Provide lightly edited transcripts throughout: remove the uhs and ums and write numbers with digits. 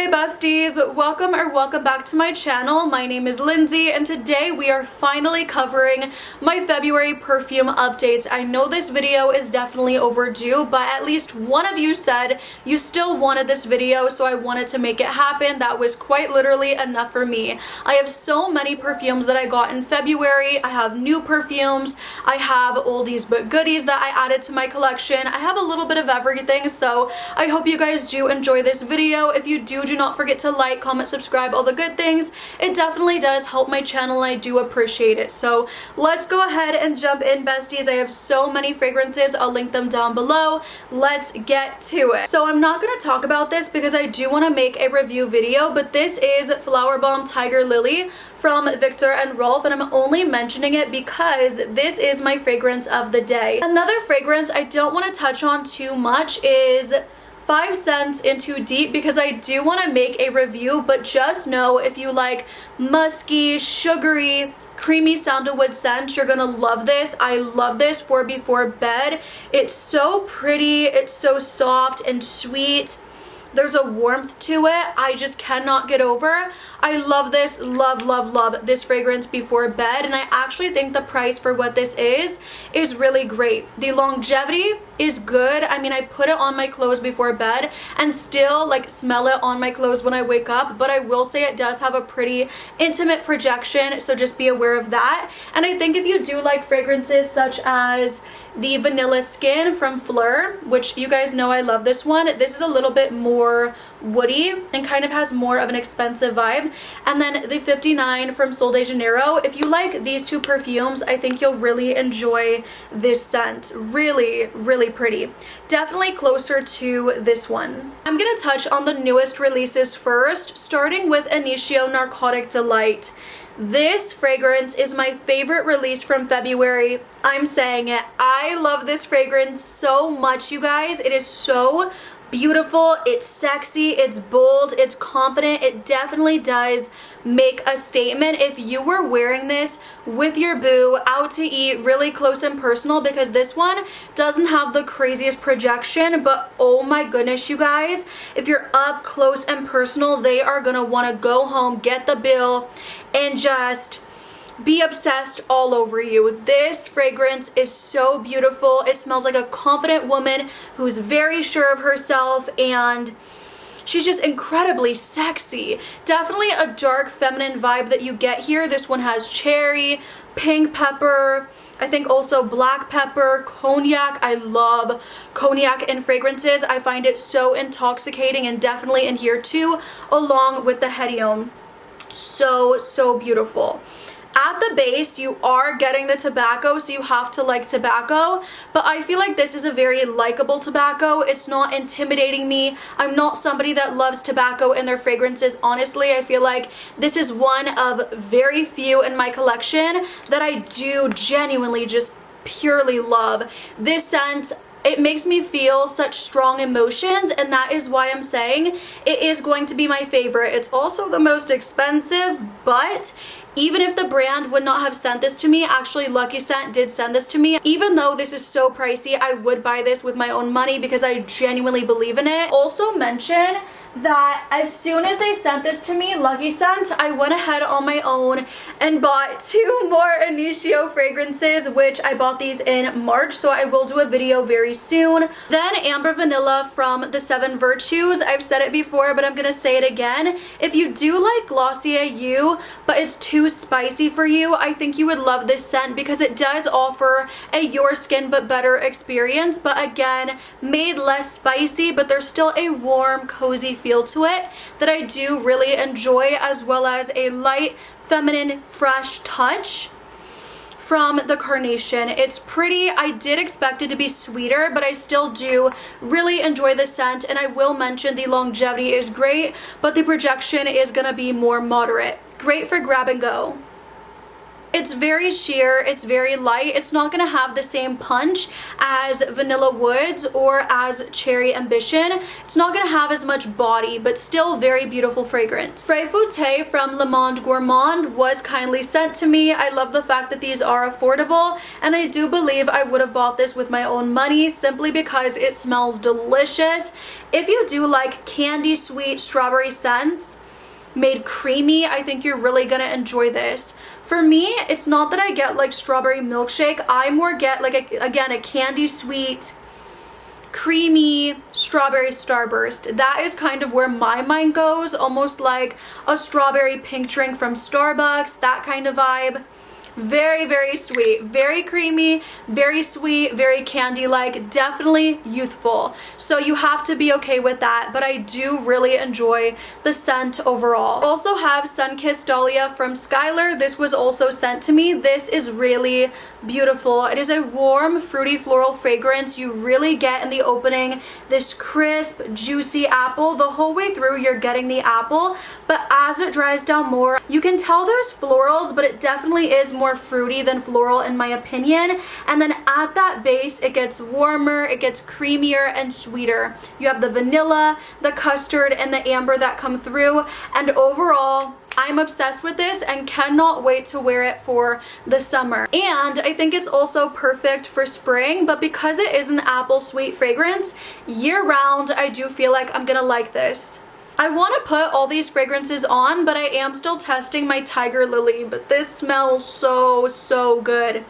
besties, welcome back to my channel. My name is Lindsay and today we are finally covering my February perfume updates. I know this video is definitely overdue, but at least one of you said you still wanted this video, so I wanted to make it happen. That was quite literally enough for me. I have so many perfumes that I got in February. I have new perfumes, I have oldies but goodies that I added to my collection. I have a little bit of everything, so I hope you guys do enjoy this video. If you do not forget to like, comment, subscribe, all the good things. It definitely does help my channel and I do appreciate it. So let's go ahead and jump in, besties. I have so many fragrances. I'll link them down below. Let's get to it. So I'm not going to talk about this because I do want to make a review video, but this is Flower Bomb Tiger Lily from Viktor and Rolf, and I'm only mentioning it because this is my fragrance of the day. Another fragrance I don't want to touch on too much is 5 Scents in Too Deep because I do want to make a review, but just know if you like musky, sugary, creamy sandalwood scent, you're gonna love this. I love this for before bed. It's so pretty, it's so soft and sweet. There's a warmth to it I just cannot get over. I love this, love this fragrance before bed, and I actually think the price for what this is really great. The longevity is good. I mean, I put it on my clothes before bed and still like smell it on my clothes when I wake up, but I will say it does have a pretty intimate projection, so just be aware of that. And I think if you do like fragrances such as the Vanilla Skin from Fleur, which you guys know I love this one. This is a little bit more woody and kind of has more of an expensive vibe. And then the 59 from Sol de Janeiro. If you like these two perfumes, I think you'll really enjoy this scent. Really pretty. Definitely closer to this one. I'm gonna touch on the newest releases first, starting with Initio Narcotic Delight. This fragrance is my favorite release from February. I'm saying it. I love this fragrance so much, you guys. It is so beautiful, it's sexy, it's bold, it's confident. It definitely does make a statement if you were wearing this with your boo out to eat, really close and personal, because this one doesn't have the craziest projection, but oh my goodness, you guys, if you're up close and personal, they are gonna want to go home, get the bill, and just be obsessed all over you. This fragrance is so beautiful. It smells like a confident woman who's very sure of herself, and she's just incredibly sexy. Definitely a dark feminine vibe that you get here. This one has cherry, pink pepper, I think also black pepper, cognac. I love cognac in fragrances. I find it so intoxicating, and definitely in here too, along with the Hedione. So beautiful. At the base, you are getting the tobacco, so you have to like tobacco, but I feel like this is a very likable tobacco. It's not intimidating me. I'm not somebody that loves tobacco in their fragrances. Honestly, I feel like this is one of very few in my collection that I do genuinely just purely love. This scent, it makes me feel such strong emotions, and that is why I'm saying it is going to be my favorite. It's also the most expensive, but even if the brand would not have sent this to me, actually Lucky Scent did send this to me. Even though this is so pricey, I would buy this with my own money because I genuinely believe in it. Also mention that as soon as they sent this to me, Lucky Scent, I went ahead on my own and bought 2 more Initio fragrances, which I bought these in March, so I will do a video very soon. Then Amber Vanilla from the 7 Virtues. I've said it before, but I'm gonna say it again. If you do like Glossier You, but it's too spicy for you, I think you would love this scent because it does offer a your skin but better experience, but again, made less spicy, but there's still a warm, cozy feel to it that I do really enjoy, as well as a light, feminine, fresh touch from the Carnation. It's pretty. I did expect it to be sweeter, but I still do really enjoy the scent, and I will mention the longevity is great, but the projection is gonna be more moderate. Great for grab and go. It's very sheer, it's very light. It's not gonna have the same punch as Vanilla Woods or as Cherry Ambition. It's not gonna have as much body, but still very beautiful fragrance. Frais Fouté from Le Monde Gourmand was kindly sent to me. I love the fact that these are affordable, and I do believe I would have bought this with my own money simply because it smells delicious. If you do like candy sweet strawberry scents made creamy, I think you're really gonna enjoy this. For me, it's not that I get like strawberry milkshake. I more get like again a candy sweet creamy strawberry starburst. That is kind of where my mind goes, almost like a strawberry pink drink from Starbucks, that kind of vibe. Very, very sweet, very creamy, very sweet, very candy-like, definitely youthful. So you have to be okay with that, but I do really enjoy the scent overall. Also have Sunkissed Dahlia from Skylar. This was also sent to me. This is really beautiful. It is a warm, fruity floral fragrance. You really get in the opening this crisp, juicy apple. The whole way through you're getting the apple, but as it dries down more, you can tell there's florals, but it definitely is more fruity than floral in my opinion. And then at that base, it gets warmer, it gets creamier and sweeter. You have the vanilla, the custard, and the amber that come through, and overall, I'm obsessed with this and cannot wait to wear it for the summer. And I think it's also perfect for spring, but because it is an apple sweet fragrance, year round, I do feel like I'm gonna like this. I want to put all these fragrances on, but I am still testing my Tiger Lily, but this smells so good.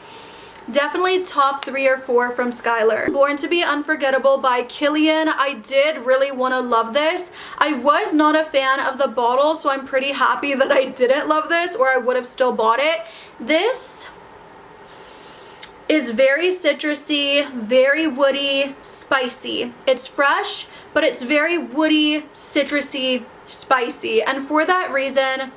Definitely top 3 or 4 from Skylar. Born to be Unforgettable by Kilian. I did really want to love this. I was not a fan of the bottle, so I'm pretty happy that I didn't love this, or I would have still bought it. This is very citrusy, very woody, spicy. It's fresh, but it's very woody, citrusy, spicy. And for that reason,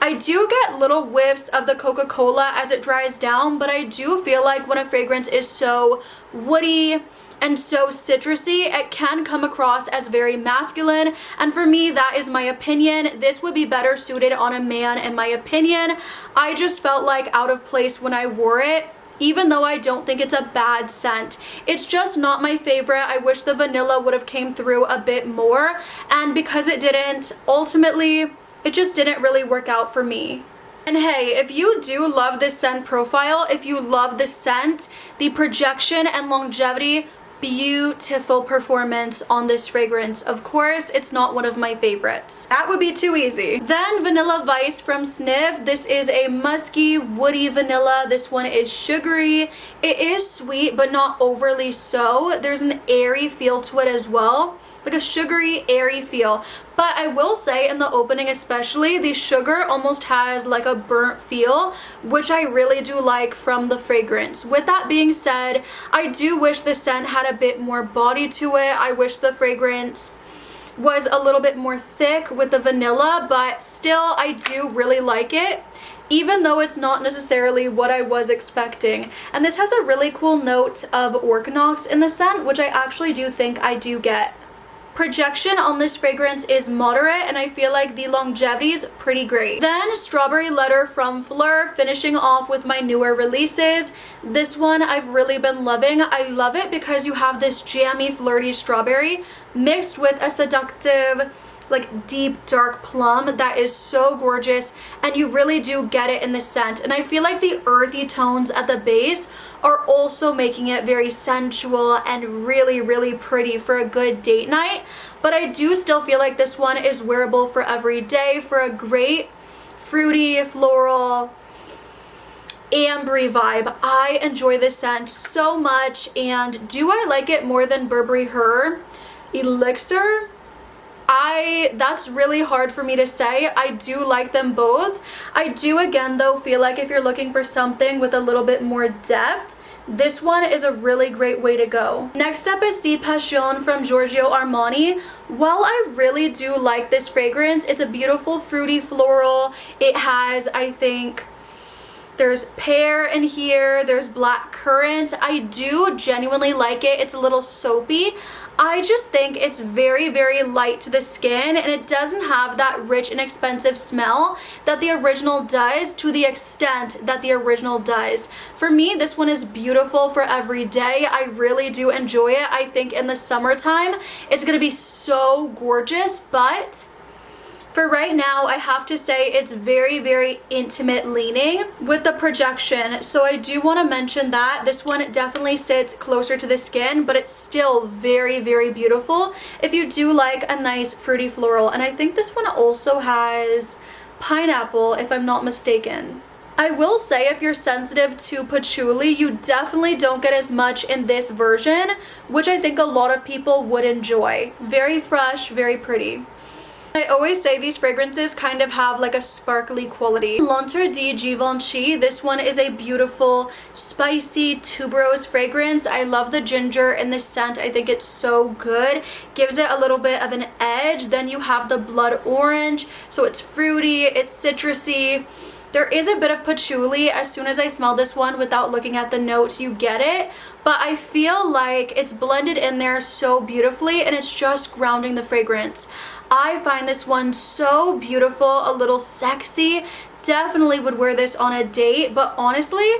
I do get little whiffs of the Coca-Cola as it dries down, but I do feel like when a fragrance is so woody and so citrusy, it can come across as very masculine. And for me, that is my opinion. This would be better suited on a man, in my opinion. I just felt like out of place when I wore it, even though I don't think it's a bad scent. It's just not my favorite. I wish the vanilla would have came through a bit more, and because it didn't, ultimately, it just didn't really work out for me. And hey, if you do love this scent profile, if you love the scent, the projection and longevity, beautiful performance on this fragrance. Of course, it's not one of my favorites. That would be too easy. Then Vanilla Vice from Sniff. This is a musky, woody vanilla. This one is sugary. It is sweet, but not overly so. There's an airy feel to it as well, like a sugary, airy feel. But I will say in the opening especially, the sugar almost has like a burnt feel, which I really do like from the fragrance. With that being said, I do wish the scent had a bit more body to it. I wish the fragrance was a little bit more thick with the vanilla, but still I do really like it, even though it's not necessarily what I was expecting. And this has a really cool note of Orchinox in the scent, which I actually do think I do get. Projection on this fragrance is moderate, and I feel like the longevity is pretty great. Then Strawberry Letter from Fleur, finishing off with my newer releases. This one I've really been loving. I love it because you have this jammy, flirty strawberry mixed with a seductive, like deep dark plum that is so gorgeous, and you really do get it in the scent. And I feel like the earthy tones at the base are also making it very sensual and really pretty for a good date night. But I do still feel like this one is wearable for every day, for a great fruity, floral, ambery vibe. I enjoy this scent so much. And do I like it more than Burberry Her Elixir? That's really hard for me to say. I do like them both. I do again though feel like if you're looking for something with a little bit more depth, this one is a really great way to go. Next up is Si Passion from Giorgio Armani. While I really do like this fragrance, it's a beautiful fruity floral. It has, I think, there's pear in here, there's black currant. I do genuinely like it. It's a little soapy. I just think it's very, very light to the skin, and it doesn't have that rich and expensive smell that the original does to the extent that the original does. For me, this one is beautiful for every day. I really do enjoy it. I think in the summertime, it's gonna be so gorgeous, but for right now, I have to say it's very, very intimate leaning with the projection. So I do want to mention that this one definitely sits closer to the skin, but it's still very, very beautiful if you do like a nice fruity floral. And I think this one also has pineapple, if I'm not mistaken. I will say if you're sensitive to patchouli, you definitely don't get as much in this version, which I think a lot of people would enjoy. Very fresh, very pretty. I always say these fragrances kind of have like a sparkly quality. L'Interdit Givenchy, this one is a beautiful, spicy tuberose fragrance. I love the ginger in this scent. I think it's so good. Gives it a little bit of an edge. Then you have the blood orange, so it's fruity, it's citrusy. There is a bit of patchouli. As soon as I smell this one without looking at the notes, you get it. But I feel like it's blended in there so beautifully, and it's just grounding the fragrance. I find this one so beautiful, a little sexy. Definitely would wear this on a date, but honestly,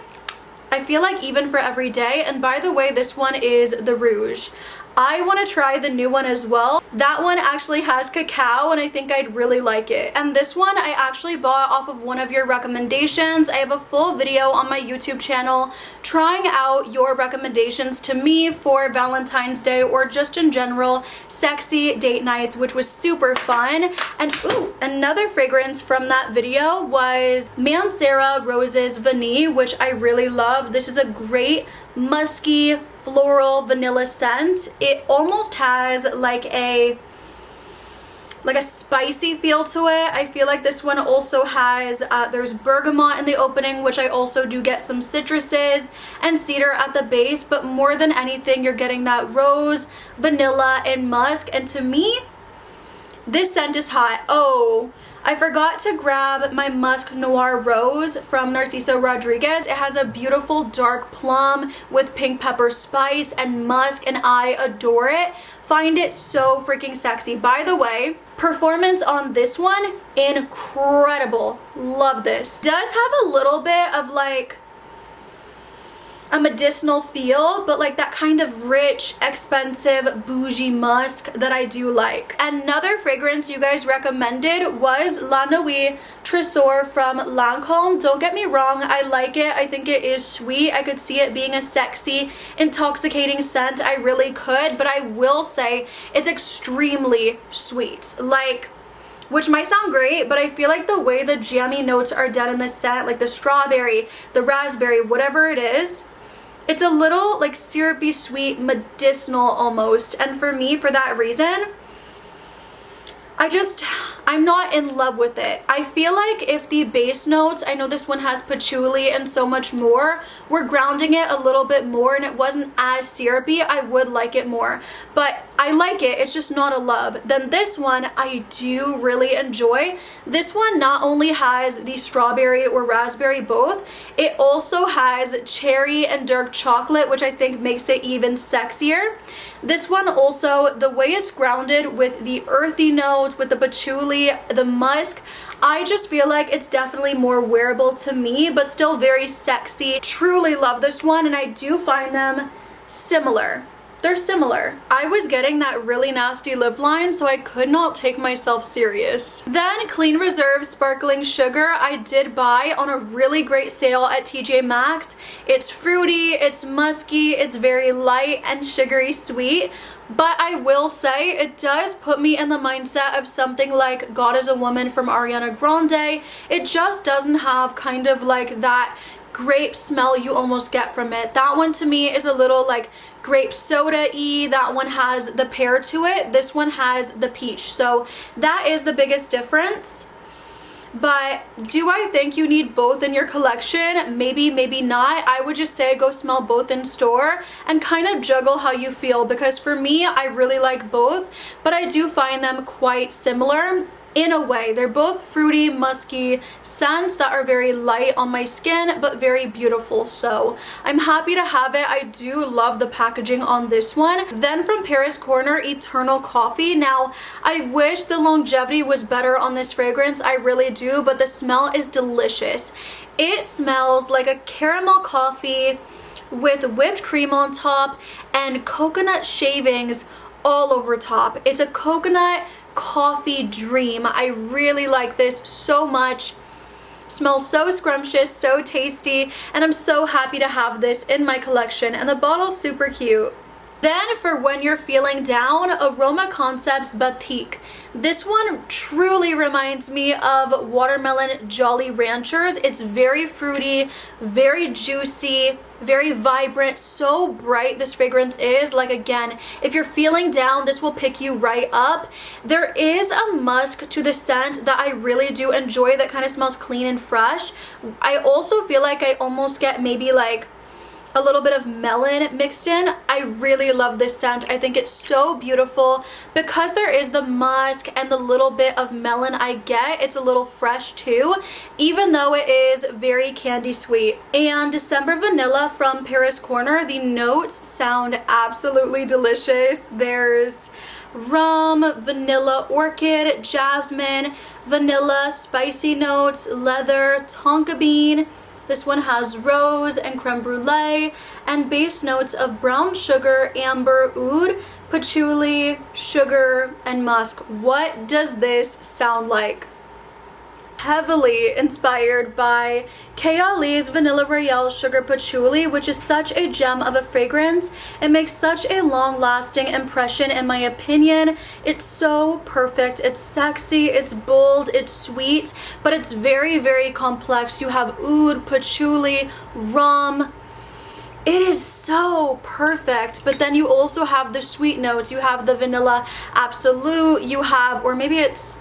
I feel like even for every day. And by the way, this one is the Rouge. I want to try the new one as well. That one actually has cacao, and I think I'd really like it. And this one I actually bought off of one of your recommendations. I have a full video on my YouTube channel trying out your recommendations to me for Valentine's Day or just in general sexy date nights, which was super fun. And ooh, another fragrance from that video was Mancera Roses Vanille, which I really love. This is a great musky floral vanilla scent. It almost has like a spicy feel to it. I feel like this one also has there's bergamot in the opening, which I also do get some citruses, and cedar at the base, but more than anything you're getting that rose, vanilla, and musk. And to me, this scent is hot. Oh, I forgot to grab my Musk Noir Rose from Narciso Rodriguez. It has a beautiful dark plum with pink pepper spice and musk, and I adore it. Find it so freaking sexy. By the way, performance on this one, incredible. Love this. It does have a little bit of like a medicinal feel, but like that kind of rich, expensive, bougie musk that I do like. Another fragrance you guys recommended was La Nuit Tresor from Lancome. Don't get me wrong, I like it. I think it is sweet. I could see it being a sexy, intoxicating scent. I really could, but I will say it's extremely sweet. Like, which might sound great, but I feel like the way the jammy notes are done in this scent, like the strawberry, the raspberry, whatever it is, it's a little like syrupy, sweet, medicinal almost. And for me, for that reason, I'm not in love with it. I feel like if the base notes, I know this one has patchouli and so much more, we're grounding it a little bit more and it wasn't as syrupy, I would like it more. But I like it, it's just not a love. Then this one I do really enjoy. This one not only has the strawberry or raspberry both, it also has cherry and dark chocolate, which I think makes it even sexier. This one also, the way it's grounded with the earthy notes, with the patchouli, the musk, I just feel like it's definitely more wearable to me, but still very sexy. Truly love this one, and I do find them similar. They're similar. I was getting that really nasty lip line, so I could not take myself serious. Then Clean Reserve Sparkling Sugar I did buy on a really great sale at TJ Maxx. It's fruity, it's musky, it's very light and sugary sweet. But I will say it does put me in the mindset of something like God is a Woman from Ariana Grande. It just doesn't have kind of like that grape smell you almost get from it. That one to me is a little like grape soda-y. That one has the pear to it. This one has the peach. So that is the biggest difference. But do I think you need both in your collection? Maybe, maybe not. I would just say go smell both in store and kind of juggle how you feel, because for me, I really like both, but I do find them quite similar. in a way. They're both fruity, musky scents that are very light on my skin but very beautiful, so I'm happy to have it. I do love the packaging on this one. Then from Paris Corner, Eternal Coffee. Now I wish the longevity was better on this fragrance, I really do, but the smell is delicious. It smells like a caramel coffee with whipped cream on top and coconut shavings all over top. It's a coconut coffee dream. I really like this so much. Smells so scrumptious, so tasty, and I'm so happy to have this in my collection, and the bottle's super cute. Then for when you're feeling down, Aroma Concepts Batik. This one truly reminds me of Watermelon Jolly Ranchers. It's very fruity, very juicy, very vibrant, so bright this fragrance is. Like, again, if you're feeling down, this will pick you right up. There is a musk to the scent that I really do enjoy that kind of smells clean and fresh. I also feel like I almost get maybe like a little bit of melon mixed in. I really love this scent. I think it's so beautiful because there is the musk and the little bit of melon I get. It's a little fresh too, even though it is very candy sweet. And December Vanilla from Paris Corner, the notes sound absolutely delicious. There's rum, vanilla orchid, jasmine, vanilla, spicy notes, leather, tonka bean. This one has rose and creme brulee and base notes of brown sugar, amber, oud, patchouli, sugar, and musk. What does this sound like? Heavily inspired by Kay Ali's Vanilla Royale Sugar Patchouli, which is such a gem of a fragrance. It makes such a long-lasting impression in my opinion. It's so perfect. It's sexy, it's bold, it's sweet, but it's very, very complex. You have oud, patchouli, rum. It is so perfect, but then you also have the sweet notes. You have the vanilla absolute, you have, or maybe it's,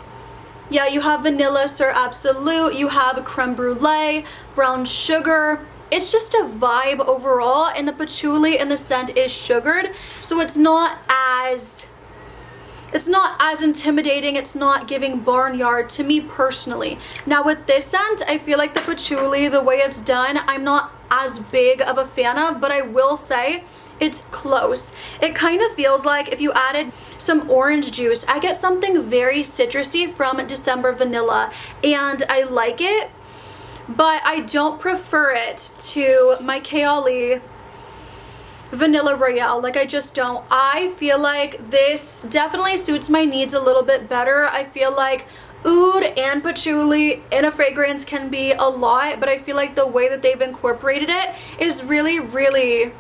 yeah, you have vanilla sur absolute, you have creme brulee, brown sugar. It's just a vibe overall, and the patchouli and the scent is sugared, so it's not as intimidating. It's not giving barnyard to me personally. Now with this scent, I feel like the patchouli, the way it's done, I'm not as big of a fan of, but I will say it's close. It kind of feels like if you added some orange juice. I get something very citrusy from December Vanilla, and I like it, but I don't prefer it to my Kay Ali Vanilla Royale. Like, I just don't. I feel like this definitely suits my needs a little bit better. I feel like oud and patchouli in a fragrance can be a lot, but I feel like the way that they've incorporated it is really, really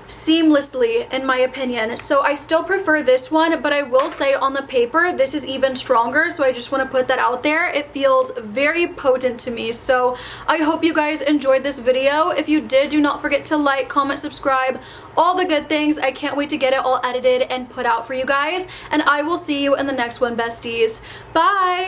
seamlessly in my opinion. So I still prefer this one, but I will say on the paper this is even stronger, so I just want to put that out there. It feels very potent to me. So I hope you guys enjoyed this video. If you did, do not forget to like, comment, subscribe, all the good things. I can't wait to get it all edited and put out for you guys, and I will see you in the next one, besties. Bye.